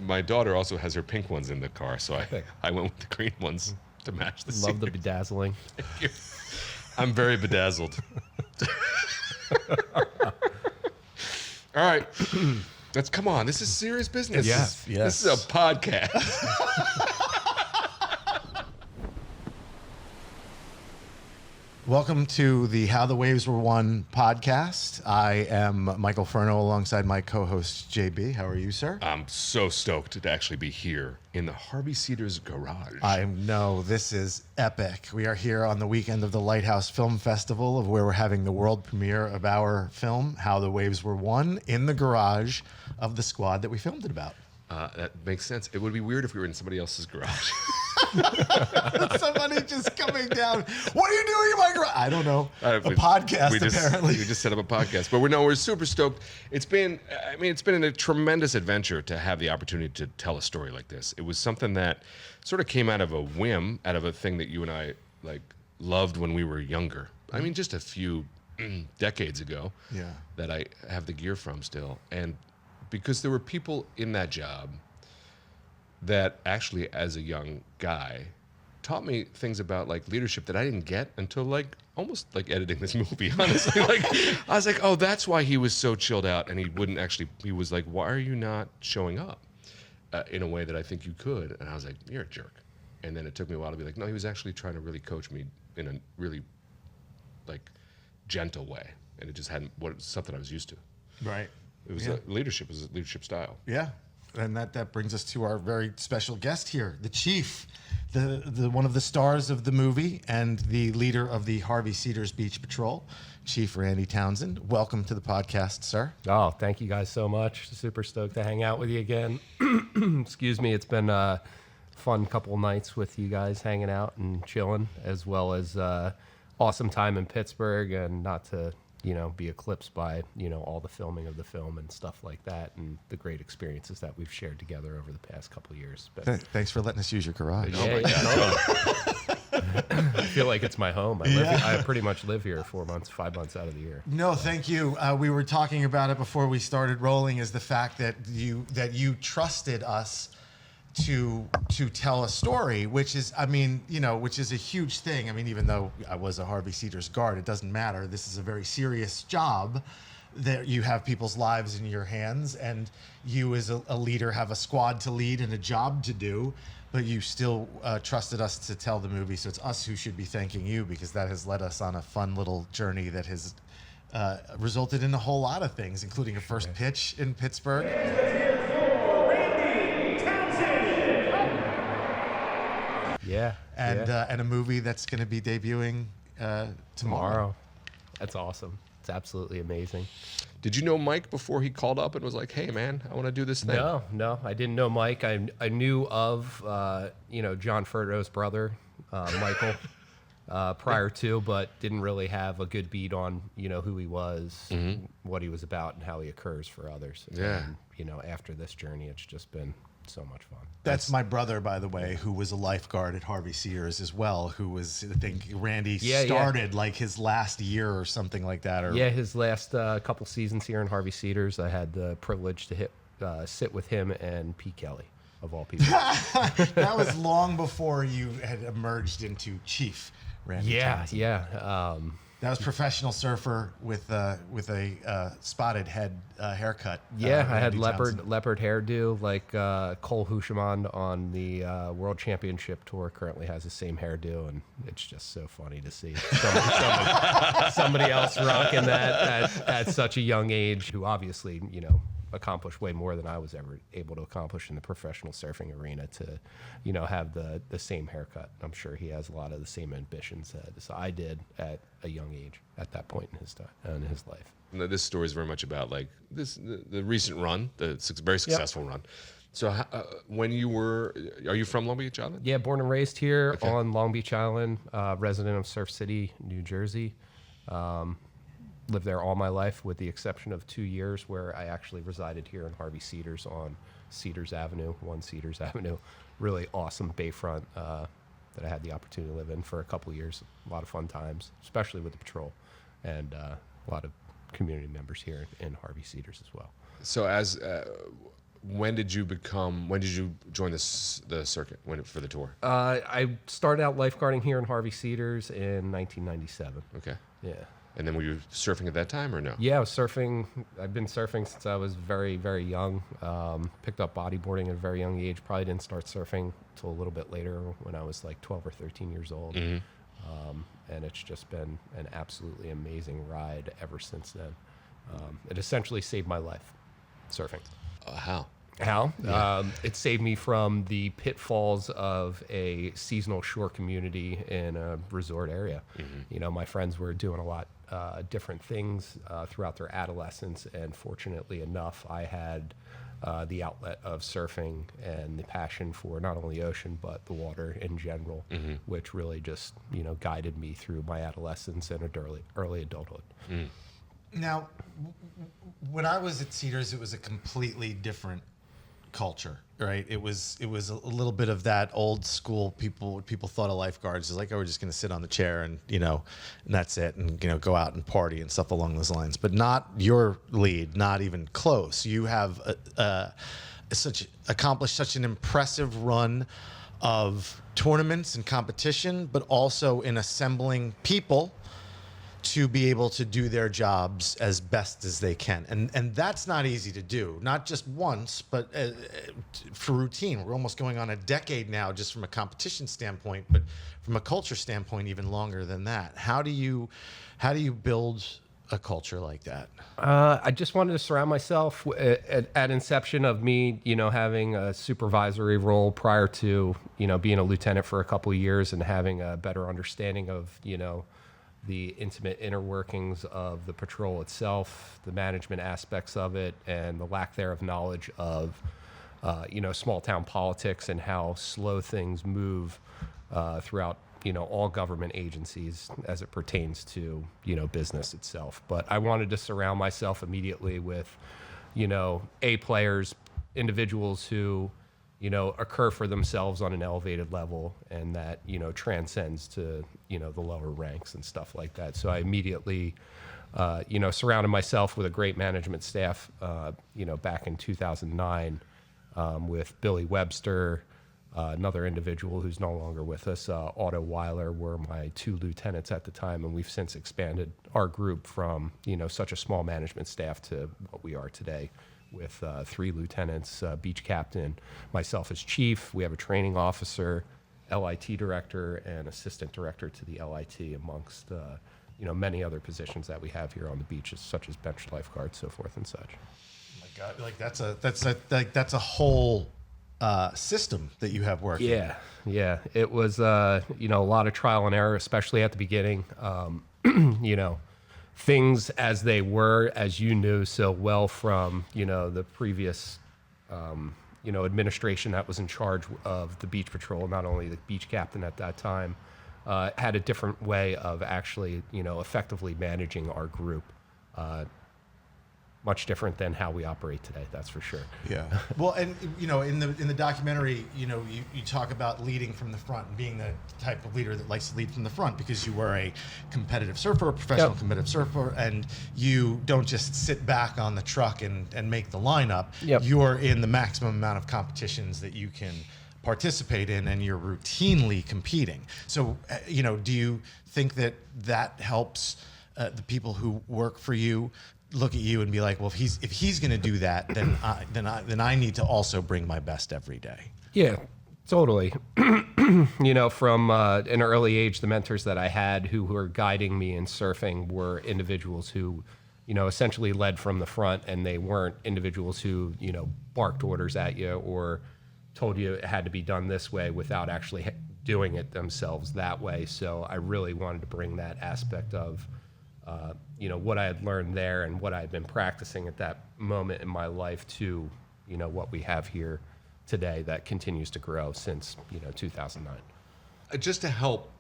my daughter also has her pink ones in the car, so I went with the green ones to match the Love the scenery. bedazzling. I'm very bedazzled. All right. Come on. This is serious business. Yes. This is a podcast. Welcome to the How the Waves Were Won podcast. I am Michael Furno alongside my co-host JB. How are you, sir? I'm so stoked to actually be here in the Harvey Cedars garage. I know this is epic. We are here on the weekend of the Lighthouse Film Festival, of where we're having the world premiere of our film, How the Waves Were Won, in the garage of the squad that we filmed it about. That makes sense. It would be weird if we were in somebody else's garage. Somebody just coming down. What are you doing in my garage? I don't know. A podcast, apparently. We just set up a podcast, but we're super stoked. It's been a tremendous adventure to have the opportunity to tell a story like this. It was something that sort of came out of a whim, out of a thing that you and I loved when we were younger. I mean, just a few decades ago. Yeah. That I have the gear from still, and because there were people in that job that actually, as a young guy, taught me things about leadership that I didn't get until almost editing this movie. Honestly, I was like, oh, that's why he was so chilled out, and he was like, why are you not showing up in a way that I think you could? And I was like, you're a jerk. And then it took me a while to be like, no, he was actually trying to really coach me in a really gentle way, and it just hadn't something I was used to. Right. It was leadership. It was a leadership style. Yeah. And that brings us to our very special guest here, the Chief, the one of the stars of the movie and the leader of the Harvey Cedars Beach Patrol, Chief Randy Townsend. Welcome to the podcast, sir. Oh, thank you guys so much. Super stoked to hang out with you again. Excuse me. It's been a fun couple nights with you guys hanging out and chilling, as well as awesome time in Pittsburgh, and not to be eclipsed by, all the filming of the film and stuff like that, and the great experiences that we've shared together over the past couple of years. But thanks for letting us use your garage. I feel like it's my home. I pretty much live here 5 months out of the year. No, thank you. We were talking about it before we started rolling, is the fact that you trusted us to tell a story, which is a huge thing. I mean, even though I was a Harvey Cedars guard, it doesn't matter. This is a very serious job, that you have people's lives in your hands, and you as a leader have a squad to lead and a job to do, but you still trusted us to tell the movie. So it's us who should be thanking you, because that has led us on a fun little journey that has resulted in a whole lot of things, including a first pitch in Pittsburgh. Yeah. And a movie that's going to be debuting tomorrow. That's awesome. It's absolutely amazing. Did you know Mike before he called up and was like, hey, man, I want to do this thing? No, I didn't know Mike. I knew of, John Furno's brother, Michael, prior to, but didn't really have a good beat on, who he was, what he was about, and how he occurs for others. Yeah. And, after this journey, it's just been so much fun. That's my brother, by the way, who was a lifeguard at Harvey Cedars as well, who was, I think, Randy started his last year or something like that. His last couple seasons here in Harvey Cedars. I had the privilege to sit with him and Pete Kelly, of all people. That was long before you had emerged into Chief Randy Townsend. That was professional surfer with a spotted head haircut. I had leopard hairdo, like Cole Houchemond on the World Championship Tour currently has the same hairdo, and it's just so funny to see somebody else rocking that at such a young age, who obviously, accomplished way more than I was ever able to accomplish in the professional surfing arena, to, have the same haircut. I'm sure he has a lot of the same ambitions as I did at a young age at that point in his time and in his life. This story is very much about the recent run, the very successful run. So are you from Long Beach Island? Yeah, born and raised here on Long Beach Island, resident of Surf City, New Jersey. Lived there all my life, with the exception of 2 years where I actually resided here in Harvey Cedars on Cedars Avenue, 1 Cedars Avenue. Really awesome bayfront that I had the opportunity to live in for a couple of years. A lot of fun times, especially with the patrol, and a lot of community members here in Harvey Cedars as well. So when did you join the circuit for the tour? I started out lifeguarding here in Harvey Cedars in 1997. Okay. Yeah. And then were you surfing at that time or no? Yeah, I was surfing. I've been surfing since I was very, very young. Picked up bodyboarding at a very young age. Probably didn't start surfing until a little bit later when I was like 12 or 13 years old. And it's just been an absolutely amazing ride ever since then. It essentially saved my life, surfing. How? How? It saved me from the pitfalls of a seasonal shore community in a resort area. You know, my friends were doing a lot different things throughout their adolescence, and fortunately enough, I had the outlet of surfing and the passion for not only the ocean but the water in general, which really just guided me through my adolescence and early adulthood. Now, when I was at Cedars, it was a completely different culture, right? It was a little bit of that old school people thought of lifeguards as like, oh, we're just going to sit on the chair and and that's it, and go out and party and stuff along those lines. But not your lead, not even close. You have accomplished such an impressive run of tournaments and competition, but also in assembling people to be able to do their jobs as best as they can. And that's not easy to do, not just once, but for routine. We're almost going on a decade now just from a competition standpoint, but from a culture standpoint, even longer than that. How do you build a culture like that? I just wanted to surround myself at inception of me, having a supervisory role prior to, being a lieutenant for a couple of years and having a better understanding of, the intimate inner workings of the patrol itself, the management aspects of it, and the lack thereof knowledge of, small town politics and how slow things move throughout, all government agencies as it pertains to, business itself. But I wanted to surround myself immediately with, A players, individuals who, occur for themselves on an elevated level, and that, transcends to, the lower ranks and stuff like that. So I immediately, surrounded myself with a great management staff, back in 2009, with Billy Webster, another individual who's no longer with us, Otto Weiler, were my two lieutenants at the time. And we've since expanded our group from, such a small management staff to what we are today, with 3 lieutenants, beach captain, myself as chief. We have a training officer, LIT director, and assistant director to the LIT, amongst many other positions that we have here on the beaches, such as bench lifeguard, so forth and such. Oh my God, like that's a whole system that you have working. Yeah. It was a lot of trial and error, especially at the beginning. Things as they were, as you knew so well from, the previous, administration that was in charge of the beach patrol, not only the beach captain at that time, had a different way of actually, effectively managing our group. Much different than how we operate today, that's for sure. Yeah. Well, and in the documentary, you talk about leading from the front and being the type of leader that likes to lead from the front, because you were a competitive surfer, a professional competitive surfer, and you don't just sit back on the truck and make the lineup. Yep. You're in the maximum amount of competitions that you can participate in, and you're routinely competing. So, do you think that helps the people who work for you look at you and be like, well, if he's going to do that, then I need to also bring my best every day? Yeah, totally. From an early age, the mentors that I had who were guiding me in surfing were individuals who, essentially led from the front, and they weren't individuals who, barked orders at you or told you it had to be done this way without actually doing it themselves that way. So I really wanted to bring that aspect of what I had learned there and what I had been practicing at that moment in my life to, what we have here today that continues to grow since, 2009. Just to help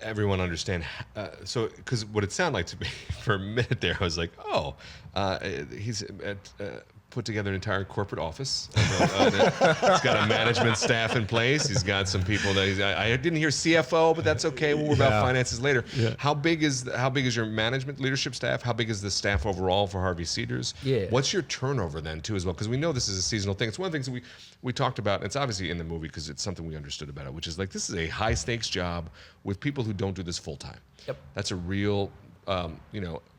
everyone understand, because what it sounded like to me for a minute there, I was like, he's put together an entire corporate office. He's got a management staff in place. He's got some people that I didn't hear CFO, but that's okay. We'll worry about finances later. Yeah. How big is your management leadership staff? How big is the staff overall for Harvey Cedars? Yeah. What's your turnover then too as well? Because we know this is a seasonal thing. It's one of the things that we talked about. And it's obviously in the movie because it's something we understood about it, which is like this is a high stakes job with people who don't do this full time. Yep. That's a real.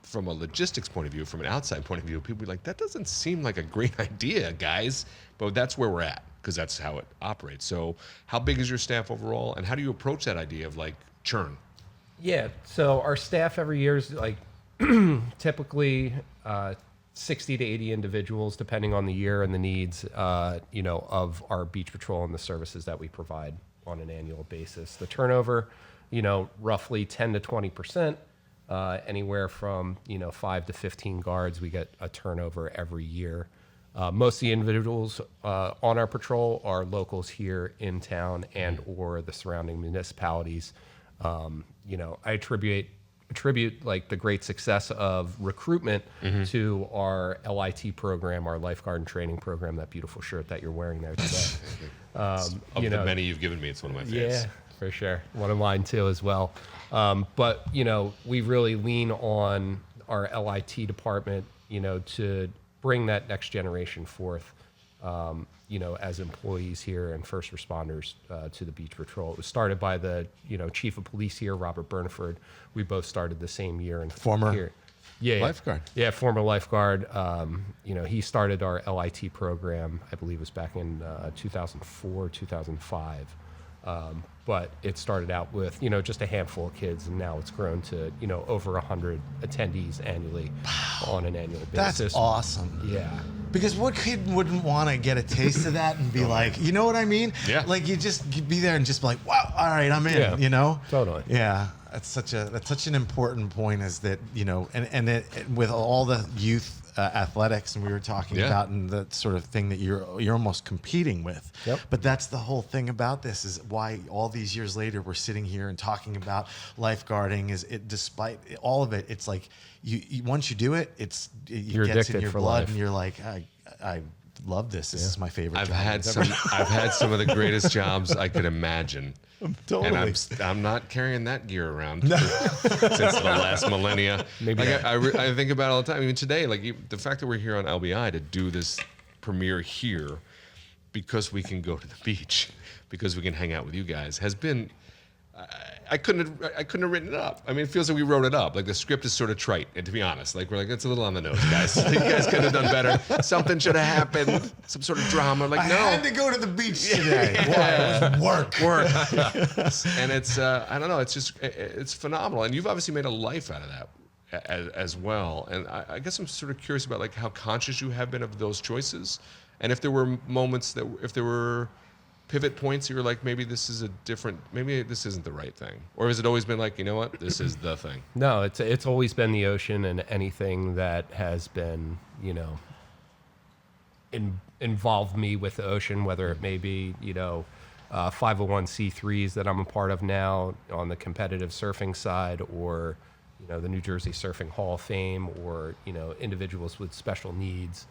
From a logistics point of view, from an outside point of view, people be like, that doesn't seem like a great idea, guys. But that's where we're at because that's how it operates. So how big is your staff overall? And how do you approach that idea of like churn? Yeah. So our staff every year is like typically 60 to 80 individuals, depending on the year and the needs, of our beach patrol and the services that we provide on an annual basis. The turnover, roughly 10 to 20%. Anywhere from 5 to 15 guards, we get a turnover every year. Most of the individuals on our patrol are locals here in town and or the surrounding municipalities. I attribute like the great success of recruitment to our LIT program, our lifeguard and training program. That beautiful shirt that you're wearing there today. Of the many you've given me, it's one of my favorites. Yeah, for sure. One of mine too as well. But we really lean on our LIT department, to bring that next generation forth, as employees here and first responders to the beach patrol. It was started by the, chief of police here, Robert Burnford. We both started the same year. And Former here. Yeah, lifeguard. Yeah, former lifeguard. He started our LIT program, I believe it was back in 2004, 2005. But it started out with, just a handful of kids, and now it's grown to, over 100 attendees annually on an annual basis. That's awesome. Yeah. Because what kid wouldn't want to get a taste of that and be like, you know what I mean? Yeah. Like you'd be there and just be like, wow, all right, I'm in, Yeah. Totally. Yeah. That's such an important point is that, with all the youth athletics and we were talking about and the sort of thing that you're almost competing with. Yep. But that's the whole thing about this is why all these years later we're sitting here and talking about lifeguarding despite all of it, it's like you once you do it, it You're gets in addicted your for blood life. and you're like, I love this. This is my favorite job. I've had some of the greatest jobs I could imagine. Totally. And I'm not carrying that gear around since the last millennia. Maybe like I think about it all the time. Even today, the fact that we're here on LBI to do this premiere here because we can go to the beach, because we can hang out with you guys, has been. I couldn't have written it up. I mean, it feels like we wrote it up. Like the script is sort of trite, and to be honest, we're like it's a little on the nose, guys. You guys could have done better. Something should have happened. Some sort of drama. Like I no, had to go to the beach today. Boy, it was work. And it's I don't know. It's just it's phenomenal, and you've obviously made a life out of that as well. And I guess I'm sort of curious about like how conscious you have been of those choices, and if there were moments if there were pivot points you were like maybe this isn't the right thing, or has it always been like, you know what, this is the thing? No, it's always been the ocean and anything that has been, involved me with the ocean, whether it may be, 501c3s that I'm a part of now on the competitive surfing side, or, the New Jersey Surfing Hall of Fame, or, individuals with special needs.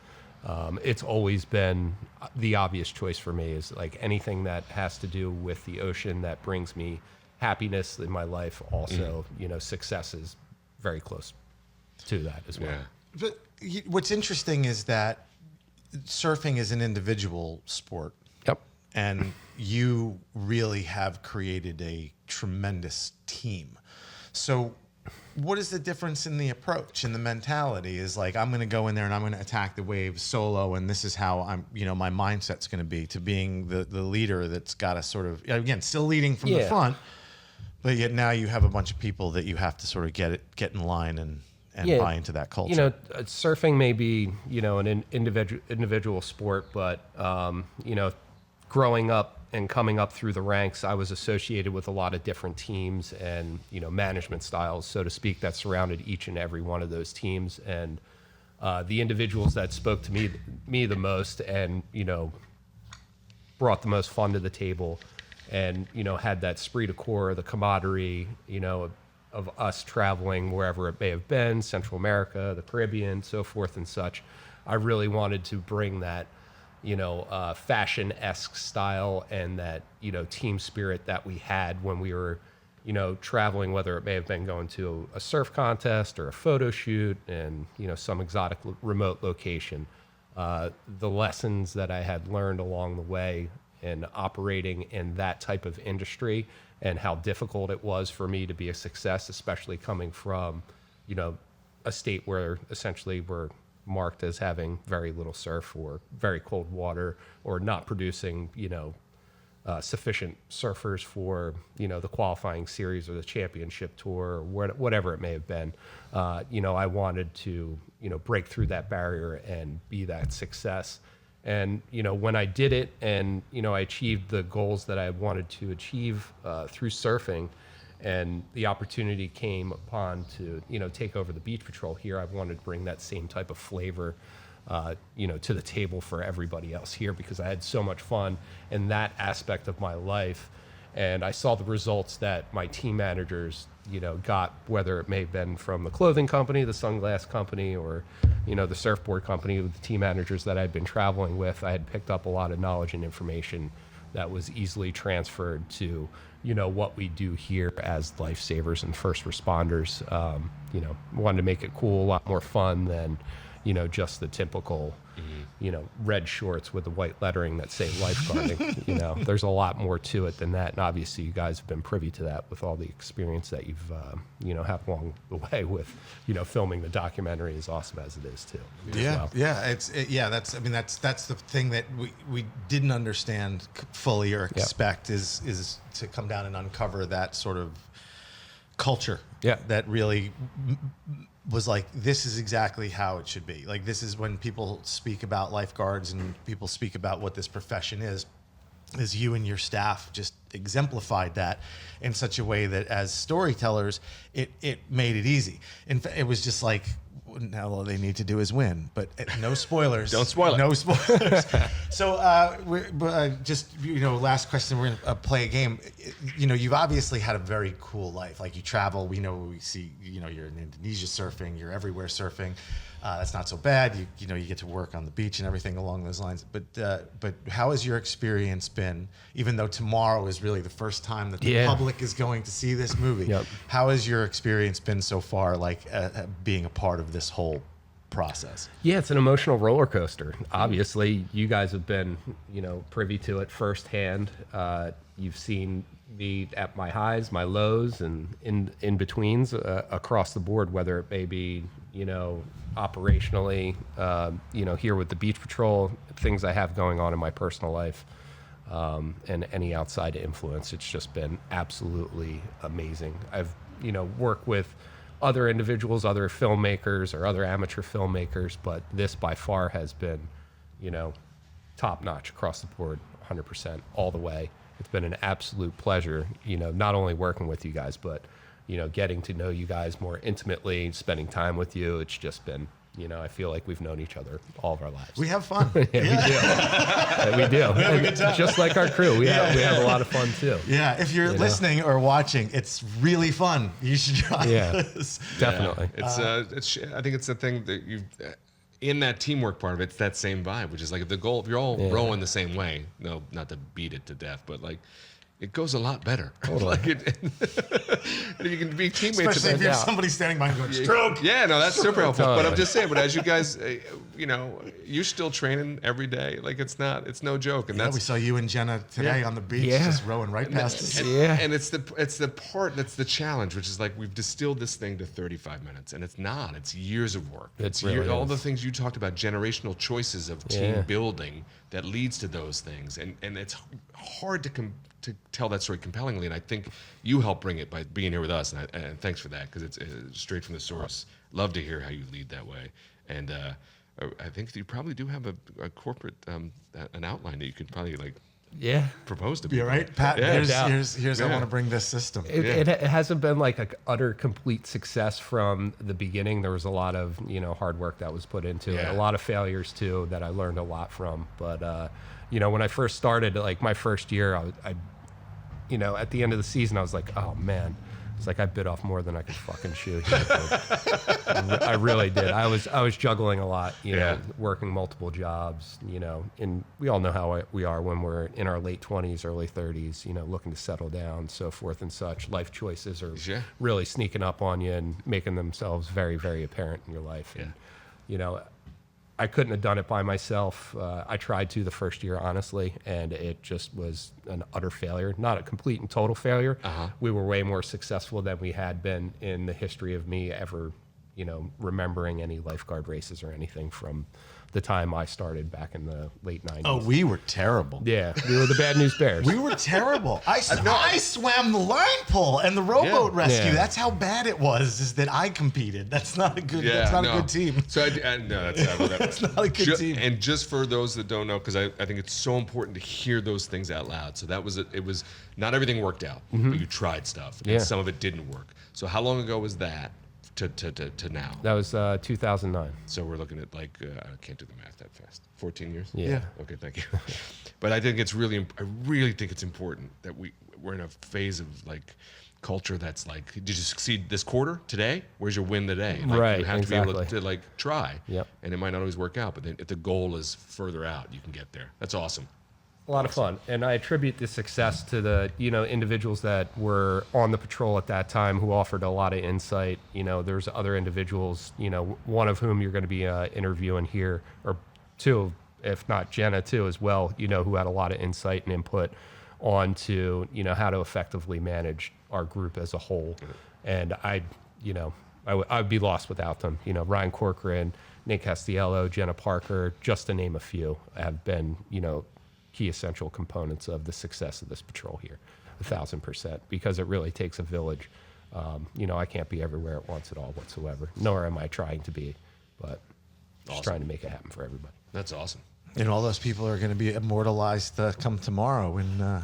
It's always been the obvious choice for me is like anything that has to do with the ocean that brings me happiness in my life. Also, success is very close to that as well. Yeah. But what's interesting is that surfing is an individual sport. Yep. And you really have created a tremendous team. So what is the difference in the approach and the mentality is like, I'm going to go in there and I'm going to attack the waves solo. And this is how my mindset's going to be, to being the leader that's got to sort of, again, still leading from the front, but yet now you have a bunch of people that you have to sort of get in line and buy into that culture. Surfing may be, an individual sport, but, growing up and coming up through the ranks, I was associated with a lot of different teams and, management styles, so to speak, that surrounded each and every one of those teams. And the individuals that spoke to me the most and, brought the most fun to the table and, had that esprit de corps, the camaraderie, of us traveling wherever it may have been, Central America, the Caribbean, so forth and such. I really wanted to bring that, fashion-esque style and that, team spirit that we had when we were, traveling, whether it may have been going to a surf contest or a photo shoot and, some exotic remote location. The lessons that I had learned along the way in operating in that type of industry and how difficult it was for me to be a success, especially coming from, a state where essentially we're marked as having very little surf or very cold water or not producing, sufficient surfers for, the qualifying series or the championship tour or whatever it may have been. I wanted to, break through that barrier and be that success. And, when I did it and, I achieved the goals that I wanted to achieve through surfing, and the opportunity came upon to, take over the Beach Patrol here, I wanted to bring that same type of flavor, to the table for everybody else here because I had so much fun in that aspect of my life. And I saw the results that my team managers, got, whether it may have been from the clothing company, the sunglass company, or, the surfboard company, with the team managers that I'd been traveling with. I had picked up a lot of knowledge and information that was easily transferred to, what we do here as lifesavers and first responders. Wanted to make it cool, a lot more fun than, just the typical, red shorts with the white lettering that say lifeguarding. There's a lot more to it than that. And obviously you guys have been privy to that with all the experience that you've, had along the way with, filming the documentary, as awesome as it is too. Yeah. Yeah. That's the thing that we didn't understand fully or expect is to come down and uncover that sort of culture that really was like, this is exactly how it should be. Like, this is when people speak about lifeguards and people speak about what this profession is you and your staff just exemplified that in such a way that as storytellers, it made it easy. In fact, it was just like, now all they need to do is win, but no spoilers. Don't spoil it. No spoilers. So last question, we're going to play a game. You've obviously had a very cool life. Like, you travel, we see, you're in Indonesia surfing, you're everywhere surfing. That's not so bad. You get to work on the beach and everything along those lines. But how has your experience been, even though tomorrow is really the first time that the public is going to see this movie? Yep. How has your experience been so far, like being a part of this whole process? Yeah, it's an emotional roller coaster. Obviously, you guys have been, privy to it firsthand. You've seen me at my highs, my lows, and in betweens across the board, whether it may be, operationally, here with the Beach Patrol, things I have going on in my personal life, and any outside influence. It's just been absolutely amazing. I've, worked with other individuals, other filmmakers or other amateur filmmakers, but this by far has been, top notch across the board, 100% all the way. It's been an absolute pleasure, not only working with you guys, but, getting to know you guys more intimately, spending time with you. It's just been, I feel like we've known each other all of our lives. We have fun. We do. We do. We have a good time. Just like our crew, we have a lot of fun too. Yeah, if you're listening or watching, it's really fun. You should try this. Definitely. I think it's the thing that you've in that teamwork part of it, it's that same vibe, which is like the goal. If you're all rowing the same way, no, not to beat it to death, but like it goes a lot better. Totally. And if you can be teammates, Especially if you have somebody standing behind going, stroke. Yeah, no, that's super helpful. Totally. But I'm just saying, but as you guys, you're still training every day. Like it's no joke. And we saw you and Jenna today on the beach, just rowing right past us. And it's the part that's the challenge, which is like we've distilled this thing to 35 minutes, and it's not. It's years of work. It's really all the things you talked about, generational choices of team building that leads to those things, and it's hard to tell that story compellingly, and I think you help bring it by being here with us, and thanks for that, because it's straight from the source. Love to hear how you lead that way, and I think you probably do have a corporate an outline that you could probably propose to be people. All right, Pat. Here's I want to bring this system. It hasn't been like an utter complete success from the beginning. There was a lot of hard work that was put into it, a lot of failures too that I learned a lot from. But when I first started, like my first year, I at the end of the season, I was like, oh man, It's like I bit off more than I could fucking chew. I really did. I was juggling a lot, you know, working multiple jobs, you know, and we all know how we are when we're in our late 20s, early 30s, you know, looking to settle down, so forth and such. Life choices are really sneaking up on you and making themselves very, very apparent in your life. And, you know, I couldn't have done it by myself. I tried to the first year, honestly, and it just was an utter failure. Not a complete and total failure. We were way more successful than we had been in the history of me ever, you know, remembering any lifeguard races or anything from the time I started back in the late 90s. Oh, we were terrible. Yeah, we were the Bad News Bears. We were terrible. I swam the line pull and the rowboat rescue. Yeah. That's how bad it was. Is that I competed? That's not a good. That's not a good team. So no, that's not a good team. And just for those that don't know, because I think it's so important to hear those things out loud. So that was it. It was not everything worked out, but you tried stuff, and some of it didn't work. So how long ago was that? To now. That was 2009. So we're looking at like I can't do the math that fast. 14 years. Yeah. Okay, thank you. But I think it's really, I really think it's important that we're in a phase of like culture that's like, did you succeed this quarter today? Where's your win today? Like, Right. You have to be able to like try. Yep. And it might not always work out, but then if the goal is further out, you can get there. That's awesome. A lot of fun, and I attribute the success to the individuals that were on the patrol at that time who offered a lot of insight. You know, there's other individuals, one of whom you're going to be interviewing here, or two, if not Jenna too, as well. Who had a lot of insight and input onto how to effectively manage our group as a whole. And I'd be lost without them. Ryan Corcoran, Nate Castiello, Jenna Parker, just to name a few, have been key essential components of the success of this patrol here, 1,000%, because it really takes a village. I can't be everywhere at once at all whatsoever, nor am I trying to be, but just trying to make it happen for everybody. That's awesome. And all those people are going to be immortalized come tomorrow in dun,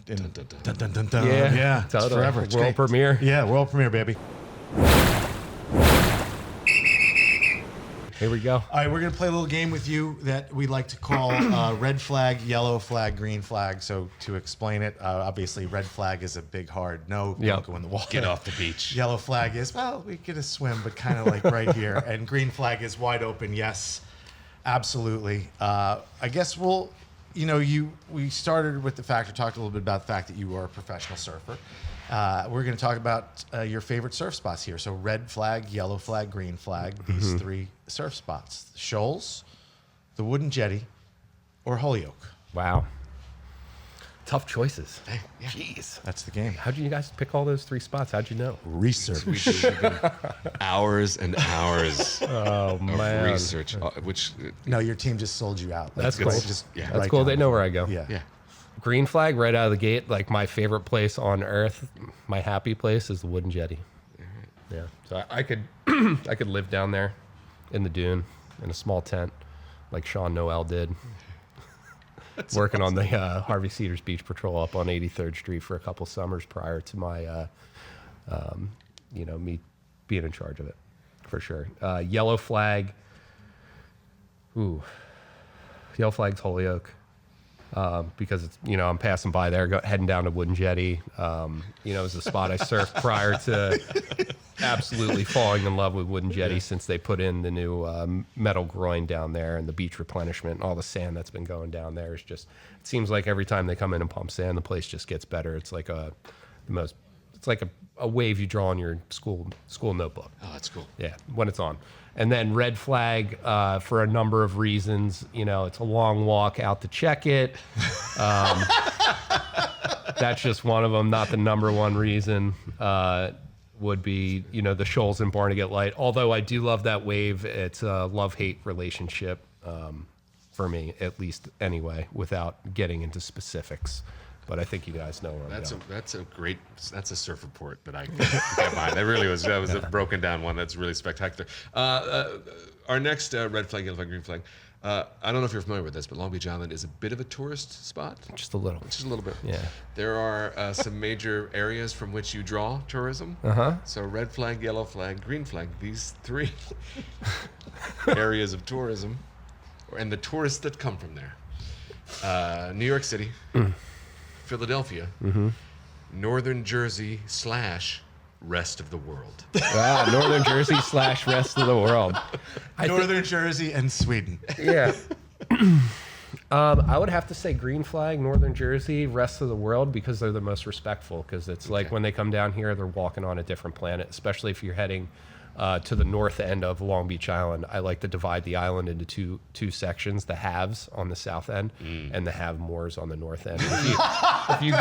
dun, dun, dun. Yeah, it's forever. It's world great. premiere. Yeah, world premiere, baby. Here we go. All right, we're going to play a little game with you that we like to call red flag, yellow flag, green flag. So to explain it, obviously red flag is a big hard no, don't go in the water. Get off the beach. Yellow flag is, well, we get a swim, but kind of like right here. And green flag is wide open, yes, absolutely. I guess we started with the fact, or talked a little bit about the fact that you are a professional surfer. We're going to talk about your favorite surf spots here. So red flag, yellow flag, green flag, these three surf spots. Shoals, the wooden jetty, or Holyoke. Wow. Tough choices. Yeah. Jeez. That's the game. How'd you guys pick all those three spots? How'd you know? Research. We do hours and hours Oh, man. of research, which No, your team just sold you out. That's good. cool. Just That's right cool. down They know where I go. Yeah. yeah. Green flag right out of the gate, like my favorite place on earth, my happy place is the wooden jetty. Yeah. So I could I could live down there in the dune in a small tent like Sean Noel did. Working on the Harvey Cedars Beach Patrol up on 83rd Street for a couple summers prior to my me being in charge of it, for sure. Yellow flag. Yellow flag's Holyoke. Because it's, I'm passing by there, heading down to Wooden Jetty. It was a spot I surfed prior to absolutely falling in love with Wooden Jetty since they put in the new metal groin down there and the beach replenishment and all the sand that's been going down there. It seems like every time they come in and pump sand, the place just gets better. It's like a wave you draw on your school notebook. Oh, that's cool. Yeah, when it's on. And then red flag for a number of reasons. It's a long walk out to check it. That's just one of them. Not the number one reason would be, the shoals in Barnegat Light. Although I do love that wave. It's a love-hate relationship for me, at least anyway, without getting into specifics. But I think you guys know where I'm going. That's a surf report that I can't mind. That was a broken down one. That's really spectacular. Our next red flag, yellow flag, green flag. I don't know if you're familiar with this, but Long Beach Island is a bit of a tourist spot. Just a little. Just a little bit. Yeah. There are some major areas from which you draw tourism. So red flag, yellow flag, green flag. These three areas of tourism, and the tourists that come from there. New York City. Philadelphia, Northern Jersey / rest of the world. Northern Jersey / rest of the world. Northern Jersey and Sweden. Yeah. I would have to say green flag, Northern Jersey, rest of the world, because they're the most respectful. Because it's like when they come down here, they're walking on a different planet, especially if you're heading to the north end of Long Beach Island. I like to divide the island into two sections: the haves on the south end and the have-mores on the north end. If you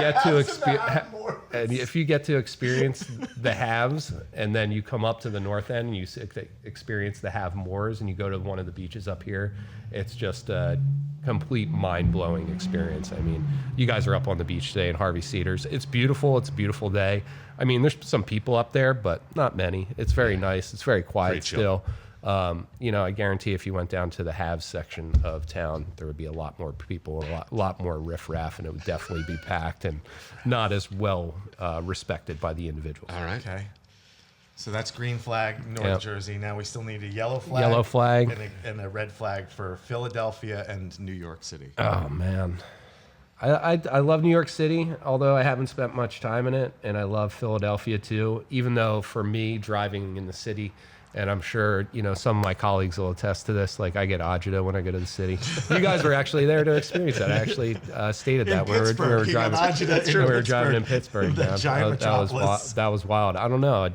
get to experience the haves, and then you come up to the north end and you experience the have-mores, and you go to one of the beaches up here, it's just a complete mind-blowing experience. I mean, you guys are up on the beach today in Harvey Cedars. It's beautiful. It's a beautiful day. I mean, there's some people up there, but not many. It's very nice. It's very quiet still. I guarantee if you went down to the haves section of town, there would be a lot more people, a lot more riffraff, and it would definitely be packed and not as well respected by the individuals. All right. Okay. So that's green flag, North Jersey. Now we still need a yellow flag. And a red flag for Philadelphia and New York City. Oh, man. I love New York City, although I haven't spent much time in it, and I love Philadelphia too, even though for me, driving in the city, and I'm sure, some of my colleagues will attest to this, like I get agita when I go to the city. You guys were actually there to experience that. I actually stated that when we were driving in Pittsburgh. That was wild. I don't know.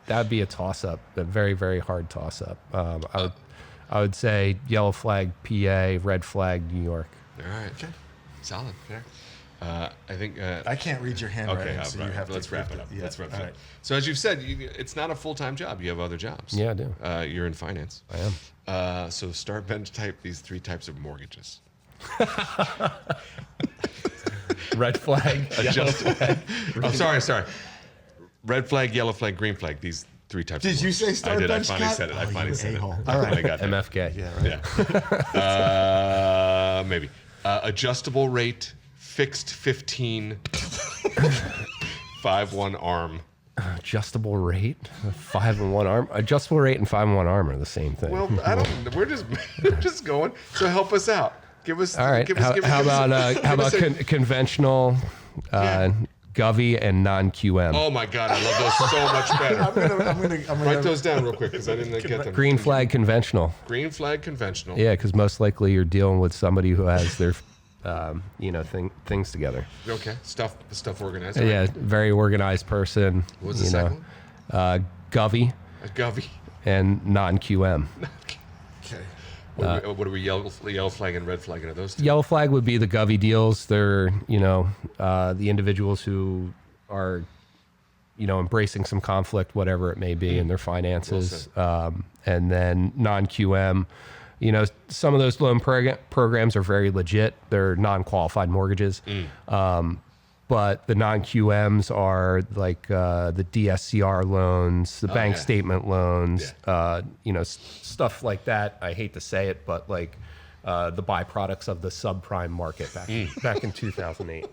That'd be a toss-up, a very, very hard toss-up. I would say yellow flag, PA, red flag, New York. All right. Okay. Solid. Okay. I think. I can't read your handwriting, so you have let's to wrap it up. Yeah. Let's wrap it All up. right. So as you've said, it's not a full-time job. You have other jobs. Yeah, I do. You're in finance. I am. So start bench type these 3 types of mortgages. Red flag, yellow flag. I'm sorry. Red flag, yellow flag, green flag. These 3 types. Did of you mortgages. say start bench I finally cut? said it. I finally said it. a-hole. All right. I got there. MFK. Yeah, right. Maybe. Adjustable rate, fixed 15, 5-1 arm. Adjustable rate, 5-1 arm. Adjustable rate and 5-1 arm are the same thing. Well, I don't. We're just going. So help us out. Give us. All right. How about conventional, Govy and non-QM? Oh my God, I love those so much better. I'm gonna Write those down real quick because I didn't get them. Green flag conventional. Green flag conventional. Yeah, because most likely you're dealing with somebody who has their, things together. Okay. Stuff organized. Yeah, very organized person. What was the second one? Govy A Govy. and non-QM. Okay. What are we yellow flag and red flag? Are those 2? Yellow flag would be the Govy deals. They're, the individuals who are, embracing some conflict, whatever it may be, in their finances. And then non-QM, some of those loan programs are very legit. They're non-qualified mortgages. But the non-QMs are like the DSCR loans, the bank statement loans, stuff like that. I hate to say it, but like the byproducts of the subprime market back in 2008.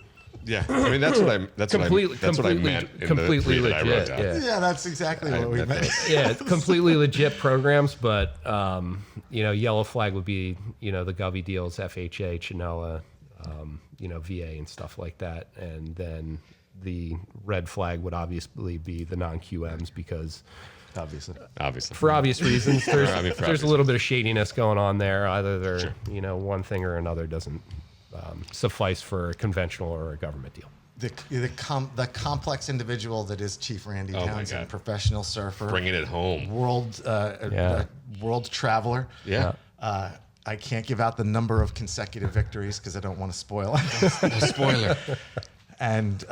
Yeah, I mean that's what I meant. Completely in the 3 that I wrote legit. down. Yeah, that's exactly what we meant. Yeah, it's completely legit programs, but yellow flag would be the Govy deals, FHA, Chinella, VA and stuff like that, and then the red flag would obviously be the non-QMs because Obviously. for obvious reasons there's obvious a little bit of shadiness going on there. Either they're one thing or another doesn't suffice for a conventional or a government deal. The complex individual that is Chief Randy my Townsend, God. professional surfer, Bringing it home. world traveler. Yeah. I can't give out the number of consecutive victories because I don't want to spoil it. Spoiler. And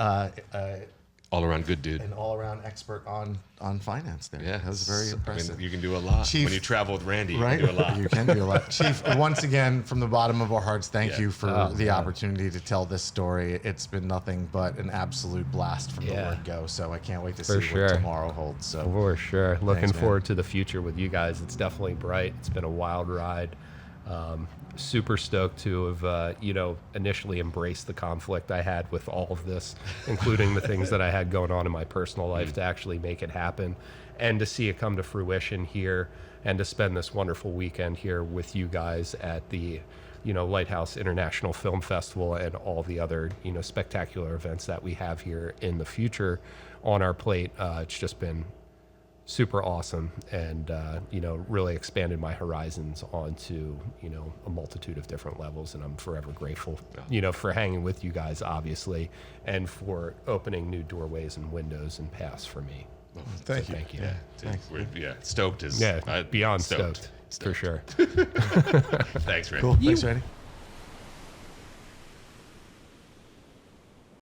All around good dude. an all-around expert on finance there. Yeah, That was very impressive. I mean, you can do a lot. Chief- When you travel with Randy, Right? you can do a lot. You can do a lot. Chief, once again, from the bottom of our hearts, thank Yeah. you for the opportunity to tell this story. It's been nothing but an absolute blast from the Yeah. word go. So I can't wait to For see sure. what tomorrow holds. So For sure. Looking Thanks, man. forward to the future with you guys. It's definitely bright. It's been a wild ride. Super stoked to have, initially embraced the conflict I had with all of this, including the things that I had going on in my personal life, to actually make it happen and to see it come to fruition here and to spend this wonderful weekend here with you guys at the Lighthouse International Film Festival and all the other, spectacular events that we have here in the future on our plate. It's just been super awesome, and really expanded my horizons onto a multitude of different levels, and I'm forever grateful for hanging with you guys, obviously, and for opening new doorways and windows and paths for me. Well, Thank you. Thank you. Yeah, stoked is Beyond stoked for sure. Thanks, Randy. Cool. Thanks, Randy.